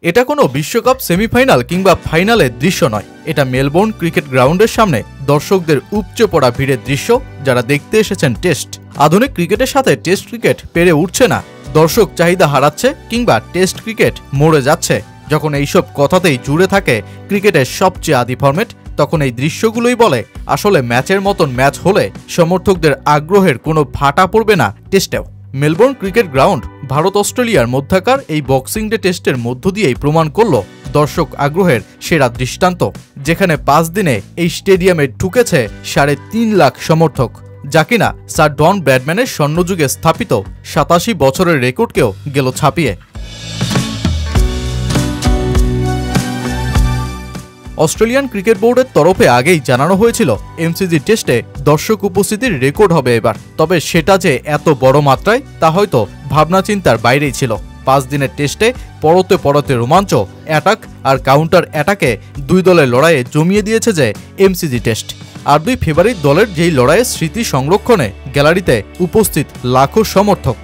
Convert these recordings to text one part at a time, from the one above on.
এটা কোনো বিশ্বকাপ সেমিফাইনাল কিংবা ফাইনালের দৃশ্য নয়। এটা মেলবোর্ন ক্রিকেট গ্রাউন্ডের সামনে দর্শকদের উপচে পড়া ভিড়ের দৃশ্য, যারা দেখতে এসেছেন টেস্ট। আধুনিক ক্রিকেটের সাথে টেস্ট ক্রিকেট পেরে উঠছে না, দর্শক চাহিদা হারাচ্ছে কিংবা টেস্ট ক্রিকেট মরে যাচ্ছে। যখন এইসব কথাতেই জুড়ে থাকে ক্রিকেটের সবচেয়ে আদি ফরম্যাট, তখন এই দৃশ্যগুলোই বলে আসলে ম্যাচের মতন ম্যাচ হলে সমর্থকদের আগ্রহের কোনো ভাটা পড়বে না টেস্টেও। মেলবোর্ন ক্রিকেট গ্রাউন্ড ভারত অস্ট্রেলিয়ার মধ্যকার এই বক্সিং ডে টেস্টের মধ্য দিয়েই প্রমাণ করল দর্শক আগ্রহের সেরা দৃষ্টান্ত, যেখানে 5 দিনে এই স্টেডিয়ামে ঢুকেছে 3.5 লাখ সমর্থক, যা কিনা স্যার ডন ব্র্যাডম্যানের স্বর্ণযুগে স্থাপিত 87 বছরের রেকর্ডকেও গেল ছাপিয়ে। অস্ট্রেলিয়ান ক্রিকেট বোর্ডের তরফে আগেই জানানো হয়েছিল এমসিজি টেস্টে দর্শক উপস্থিতির রেকর্ড হবে এবার। তবে সেটা যে এত বড় মাত্রায় তা হয়তো ভাবনা চিন্তার বাইরেই ছিল। 5 দিনের টেস্টে পরতে পরতে রোমাঞ্চ, অ্যাটাক আর কাউন্টার অ্যাটাকে দুই দলের লড়াইয়ে জমিয়ে দিয়েছে যে এমসিজি টেস্ট। আর দুই ফেভারিট দলের যেই লড়াইয়ের স্মৃতি সংরক্ষণে গ্যালারিতে উপস্থিত লাখো সমর্থক।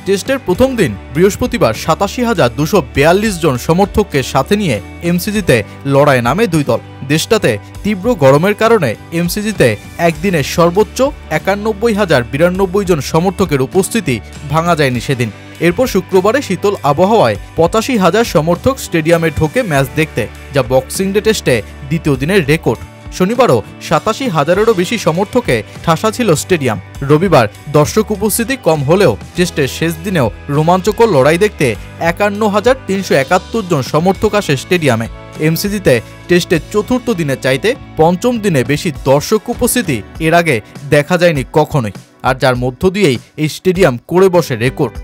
টেস্টের প্রথম দিন বৃহস্পতিবার 87,242 জন সমর্থককে সাথে নিয়ে এমসিজিতে লড়াই নামে দুই দল। দেশটাতে তীব্র গরমের কারণে এমসিজিতে একদিনে সর্বোচ্চ 91,092 জন সমর্থকের উপস্থিতি ভাঙা যায়নি সেদিন। এরপর শুক্রবারে শীতল আবহাওয়ায় 85,000 সমর্থক স্টেডিয়ামে ঢোকে ম্যাচ দেখতে, যা বক্সিং ডে টেস্টে দ্বিতীয় দিনের রেকর্ড। শনিবারও 87,000-এরও বেশি সমর্থকে ঠাসা ছিল স্টেডিয়াম। রবিবার দর্শক উপস্থিতি কম হলেও টেস্টের শেষ দিনেও রোমাঞ্চকর লড়াই দেখতে 51,371 জন সমর্থক আসে স্টেডিয়ামে। এমসিজিতে টেস্টের চতুর্থ দিনের চাইতে পঞ্চম দিনে বেশি দর্শক উপস্থিতি এর আগে দেখা যায়নি কখনোই, আর যার মধ্য দিয়েই এই স্টেডিয়াম করে বসে রেকর্ড।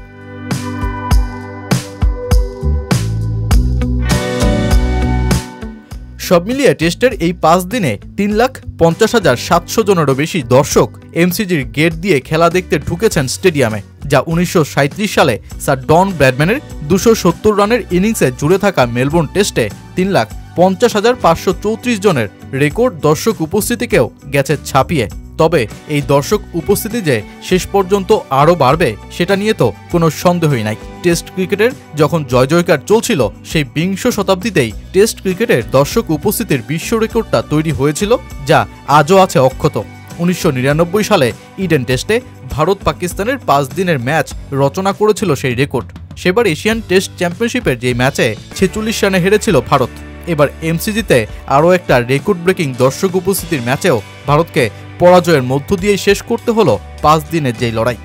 সব মিলিয়ে টেস্টের এই 5 দিনে 3,50,700 জনেরও বেশি দর্শক এমসিজির গেট দিয়ে খেলা দেখতে ঢুকেছেন স্টেডিয়ামে, যা 1937 সালে স্যার ডন ব্র্যাডম্যানের 270 রানের ইনিংসে জুড়ে থাকা মেলবোর্ন টেস্টে 3,50,534 জনের রেকর্ড দর্শক উপস্থিতিকেও গেছে ছাপিয়ে। তবে এই দর্শক উপস্থিতি যে শেষ পর্যন্ত আরও বাড়বে সেটা নিয়ে তো কোনো সন্দেহই নাই। টেস্ট ক্রিকেটের যখন জয় জয়কার চলছিল, সেই বিংশ শতাব্দীতেই টেস্ট ক্রিকেটের দর্শক উপস্থিতির বিশ্ব রেকর্ডটা তৈরি হয়েছিল, যা আজও আছে অক্ষত। 1999 সালে ইডেন টেস্টে ভারত পাকিস্তানের 5 দিনের ম্যাচ রচনা করেছিল সেই রেকর্ড। সেবার এশিয়ান টেস্ট চ্যাম্পিয়নশিপের যে ম্যাচে 46 রানে হেরেছিল ভারত। এবার এমসিজিতে আরও একটা রেকর্ড ব্রেকিং দর্শক উপস্থিতির ম্যাচেও ভারতকে পরাজয়ের মধ্য দিয়েই শেষ করতে হলো 5 দিনের যেই লড়াই।